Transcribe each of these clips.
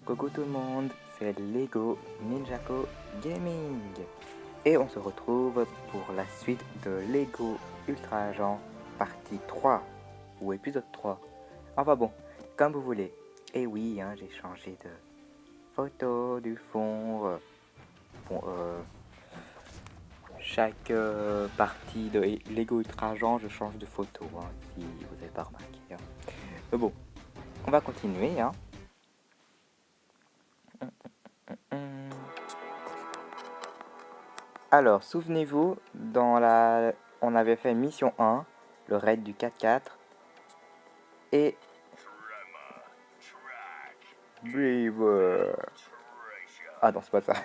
Coucou tout le monde, c'est Lego Ninjago Gaming et on se retrouve pour la suite de Lego Ultra Agent partie 3 ou épisode 3. Enfin bon, comme vous voulez. Et oui, hein, j'ai changé de photo du fond. Bon, chaque partie de Lego Ultra Agent, je change de photo, hein, si vous n'avez pas remarqué. Hein. Mais bon, on va continuer. Hein. Alors, souvenez-vous, on avait fait mission 1, le raid du 4-4, et Beaver. Ah non, c'est pas ça.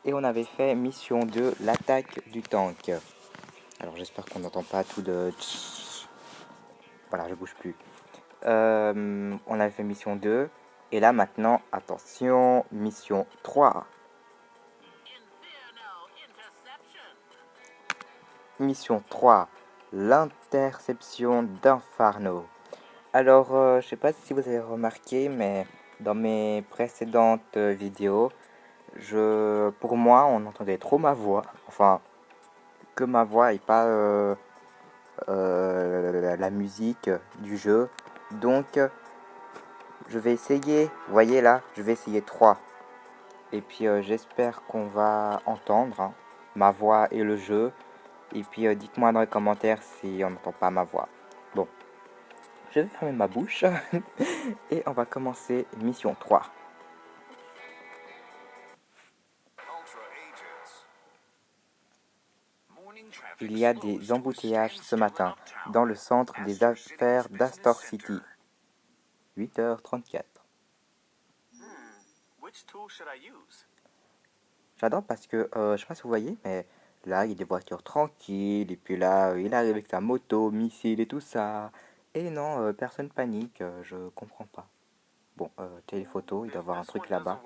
Et on avait fait mission 2, l'attaque du tank. Alors, j'espère qu'on n'entend pas tout de... Voilà, je bouge plus. On avait fait mission 2, et là maintenant, attention, mission 3. Mission 3, l'interception d'Inferno. Alors, je sais pas si vous avez remarqué, mais dans mes précédentes vidéos, pour moi, on entendait trop ma voix. Enfin, que ma voix et pas la musique du jeu. Donc, je vais essayer, vous voyez là, je vais essayer 3. Et puis, j'espère qu'on va entendre hein, ma voix et le jeu. Et puis, dites-moi dans les commentaires si on n'entend pas ma voix. Bon. Je vais fermer ma bouche et on va commencer mission 3. Il y a des embouteillages ce matin dans le centre des affaires d'Astor City. 8h34. J'adore parce que, je sais pas si vous voyez, mais là, il y a des voitures tranquilles, et puis là, il arrive avec sa moto, missile et tout ça. Et non, personne panique, je comprends pas. Bon, téléphoto, il doit y avoir un truc là-bas.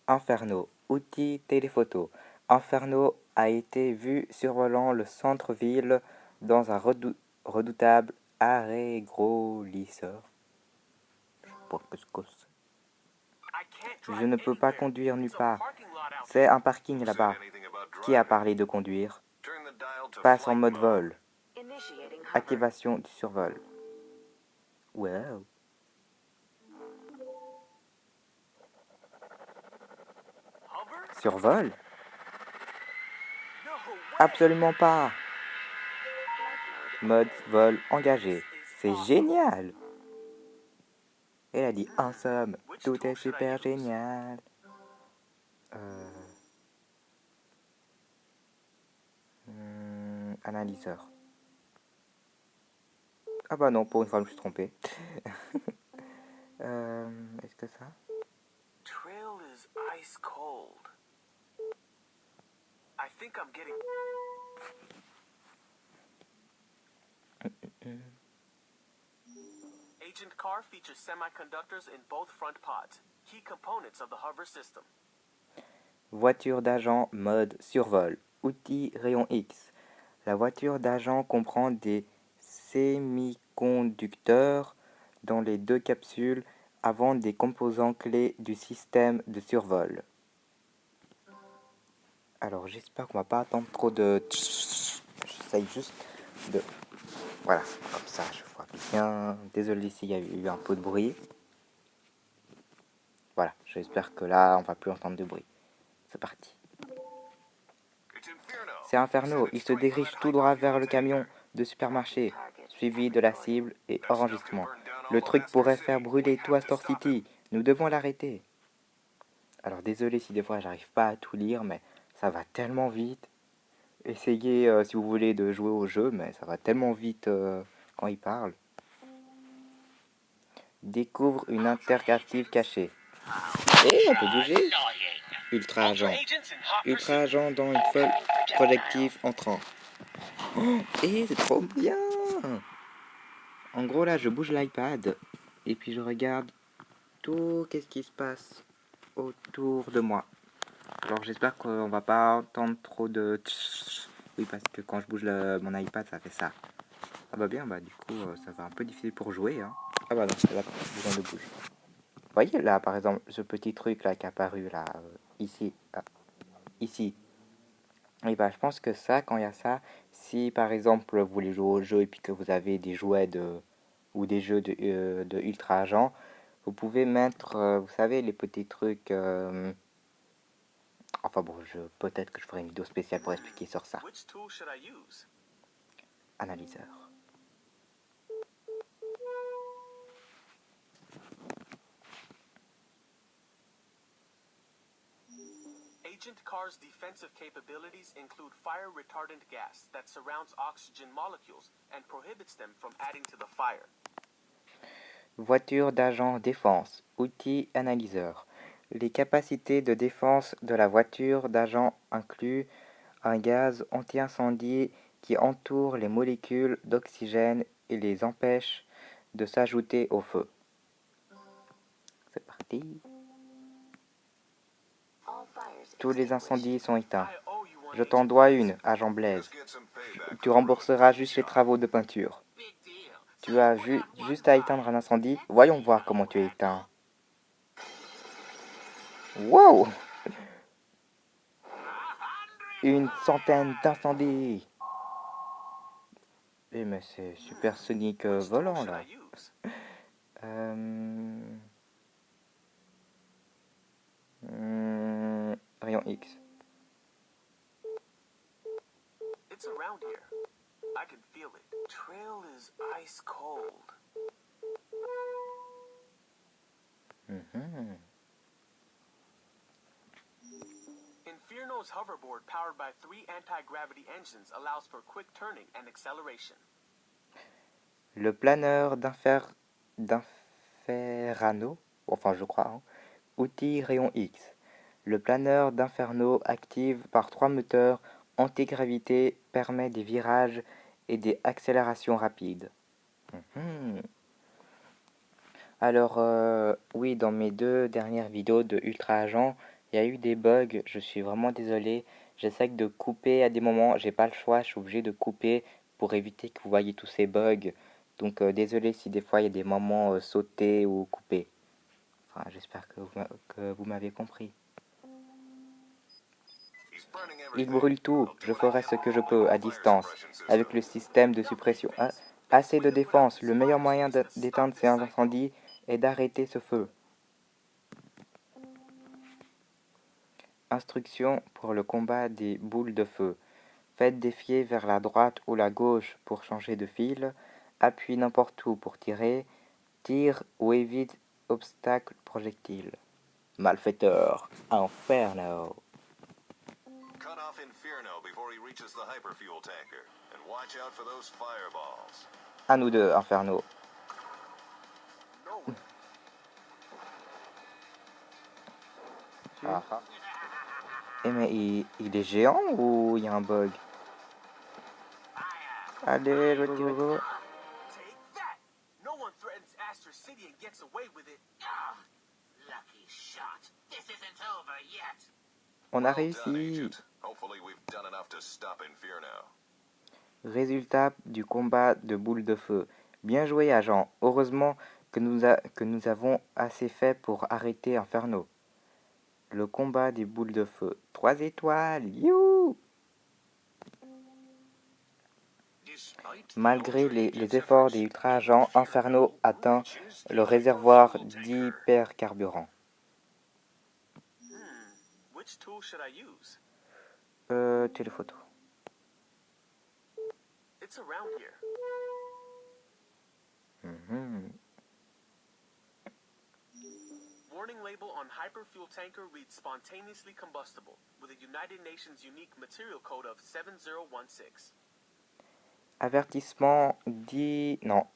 Inferno, outil téléphoto. Inferno a été vu survolant le centre-ville dans un redoutable aéroglisseur. Je ne peux pas conduire nulle part. C'est un parking là-bas. Qui a parlé de conduire? Passe en mode vol. Activation du survol. Wow. Survol? Absolument pas. Mode vol engagé. C'est génial. Elle a dit en somme, tout est super génial. Analyseur. Ah bah non, pour une fois je me suis trompé. Est-ce que ça? Trail is ice cold. I think I'm getting... Agent car features semiconductors in both front pods, key components of the hover system. Voiture d'agent mode survol. Outil rayon X. La voiture d'agent comprend des semi-conducteurs dans les deux capsules avant des composants clés du système de survol. Alors j'espère qu'on va pas attendre trop de... J'essaye juste de... Voilà, comme ça je vois bien. Désolé s'il y a eu un peu de bruit. Voilà, j'espère que là on va plus entendre de bruit. C'est parti. C'est Inferno, il se dirige tout droit vers le camion de supermarché, suivi de la cible et enregistrement. Le truc pourrait faire brûler tout Astor City, nous devons l'arrêter. Alors désolé si des fois j'arrive pas à tout lire, mais ça va tellement vite. Essayez si vous voulez de jouer au jeu, mais ça va tellement vite quand il parle. Découvre une interactive cachée. Et on peut bouger. Ultra agent. Ultra agent dans une folle projective entrant. Oh, et c'est trop bien. En gros là je bouge l'iPad et puis je regarde tout qu'est-ce qui se passe autour de moi. Alors j'espère qu'on va pas entendre trop de... Oui, parce que quand je bouge mon iPad, ça fait ça. Ah bah bien, bah du coup, ça va un peu difficile pour jouer. Hein. Ah bah non, là, pas besoin de bouger. Vous voyez là, par exemple, ce petit truc là qui est apparu là, ici, ici. Et bah je pense que ça, quand il y a ça, si par exemple vous voulez jouer au jeu et puis que vous avez des jouets ou des jeux de ultra agent, vous pouvez mettre, vous savez, les petits trucs... Enfin bon, peut-être que je ferai une vidéo spéciale pour expliquer sur ça. Which tool should I use? Analyseur. Agent Car's defensive capabilities include fire retardant gas that surrounds oxygen molecules and prohibits them from adding to the fire. Voiture d'agent défense. Outil analyseur. Les capacités de défense de la voiture d'agent incluent un gaz anti-incendie qui entoure les molécules d'oxygène et les empêche de s'ajouter au feu. C'est parti. Tous les incendies sont éteints. I owe you one, Je t'en dois une, agent Blaise. Tu rembourseras juste les travaux de peinture. Big deal. Tu as juste à éteindre un incendie. Voyons voir comment tu es éteint. Wow! Une centaine d'incendies. Eh mais c'est super Sonic Which tool volant should là. I use? Rayon X. It's around here. I can feel it. Trail is ice cold. Mhm. Infernal's hoverboard powered by 3 anti-gravity engines allows for quick turning and acceleration. Le planeur d'Inferno, enfin je crois, hein. Outil Rayon X. Le planeur d'Inferno active par 3 moteurs anti-gravité permet des virages et des accélérations rapides. Mhm. Alors, oui, dans mes 2 dernières vidéos de Ultra Agent, il y a eu des bugs, je suis vraiment désolé. J'essaie de couper à des moments, j'ai pas le choix, je suis obligé de couper pour éviter que vous voyez tous ces bugs. Donc, désolé si des fois il y a des moments sautés ou coupés. Enfin, j'espère que vous m'avez compris. Il brûle tout, je ferai ce que je peux à distance, avec le système de suppression. Assez de défense, le meilleur moyen d'éteindre ces incendies est d'arrêter ce feu. Instructions pour le combat des boules de feu. Faites défier vers la droite ou la gauche pour changer de fil. Appuie n'importe où pour tirer. Tire ou évite obstacles projectiles. Malfaiteur. Inferno. Cut off Inferno before he reaches the hyperfuel tanker. And watch out for those fireballs. À nous deux, Inferno. Nowhere. Ah, ah. Eh mais il est géant ou il y a un bug? Allez, retirez-vous. Take that! No one threatens Astor City and gets away with it. Lucky shot. This isn't over yet. On a Well done, réussi. Agent. Hopefully we've done enough to stop Inferno. Résultat du combat de boules de feu. Bien joué, agent. Heureusement que nous avons assez fait pour arrêter Inferno. Le combat des boules de feu. 3 étoiles. You. Malgré les efforts des ultra-agents, Inferno atteint le réservoir d'hypercarburant. Which tool should I use? Téléphoto. It's around here. Mhm. Warning label on hyperfuel tanker reads spontaneously combustible with a United Nations unique material code of 7016. Avertissement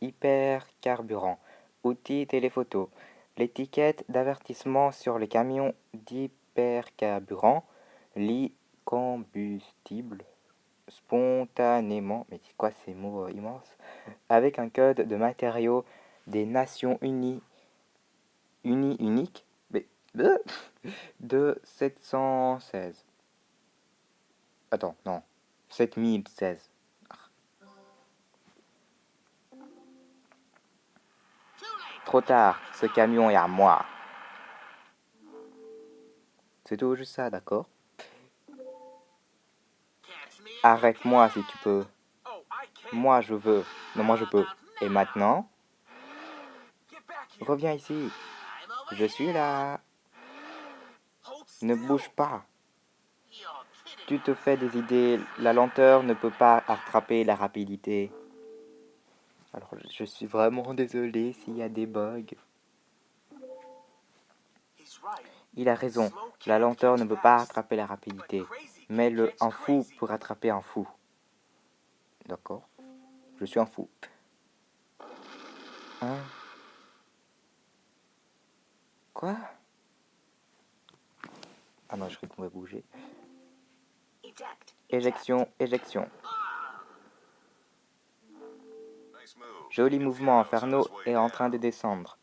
hypercarburant. Outil téléphoto. L'étiquette d'avertissement sur les camions d'hypercarburant lit combustible spontanément, mais c'est quoi ces mots immenses, avec un code de matériaux des Nations Unies unique. Mais de 716. Attends, non. 7016. Trop tard, ce camion est à moi. C'est tout juste ça, d'accord? Arrête-moi si tu peux. Oh, I can't. Moi je veux. Non, moi je peux. Et maintenant, Get back here. reviens ici. I'm over Je suis là. Hold Ne still. bouge pas. You're kidding. Tu te fais des idées. La lenteur ne peut pas rattraper la rapidité. Alors, je suis vraiment désolé s'il y a des bugs. He's right. Il a raison. La lenteur ne peut pas rattraper la rapidité. Mais un fou peut rattraper un fou. D'accord? Je suis un fou. Hein? Quoi? Ah non, je croyais qu'on va bouger. Éjection, éjection. Nice move. Joli mouvement, Inferno est en train de descendre.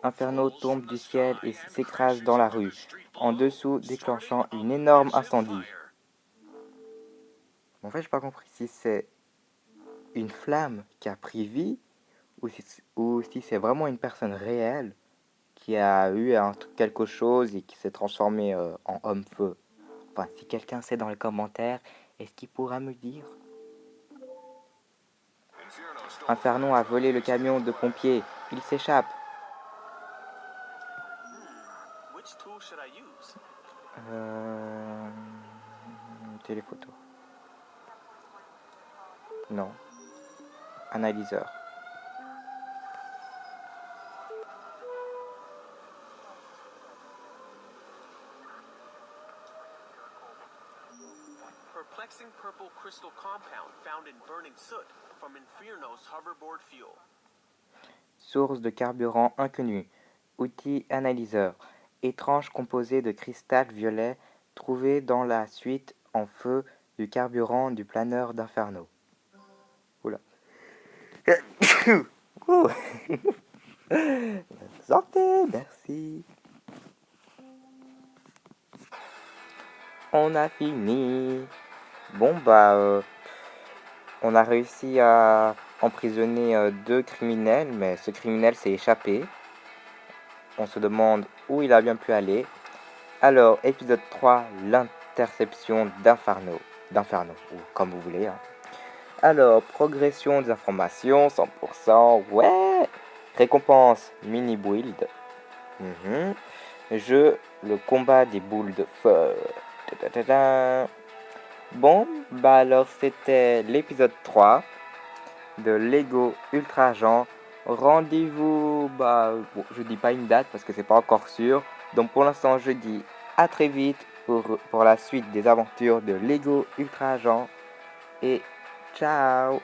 Inferno tombe du ciel et s'écrase dans la rue, en dessous déclenchant une énorme incendie. En fait, j'ai pas compris si c'est une flamme qui a pris vie ou si c'est vraiment une personne réelle qui a eu quelque chose et qui s'est transformé en homme-feu. Enfin, si quelqu'un sait dans les commentaires, est-ce qu'il pourra me dire? Inferno a volé le camion de pompiers. Il s'échappe. Which tool should I use? Téléphoto. Non. Analyseur. Perplexing purple crystal compound found in burning soot from Inferno's hoverboard fuel. Source de carburant inconnue. Outil analyseur. Étrange composé de cristal violet trouvé dans la suite en feu du carburant du planeur d'Inferno. Oula. Santé, merci. On a fini. Bon, on a réussi à emprisonner 2 criminels, mais ce criminel s'est échappé. On se demande où il a bien pu aller. Alors, épisode 3, l'interception d'Inferno, ou comme vous voulez. Hein. Alors, progression des informations, 100%, ouais. Récompense, mini build. Jeu, le combat des boules de feu. Bon, alors c'était l'épisode 3 de Lego Ultra Agent. Rendez-vous, bon, je dis pas une date parce que c'est pas encore sûr. Donc pour l'instant, je dis à très vite pour la suite des aventures de Lego Ultra Agent. Et ciao!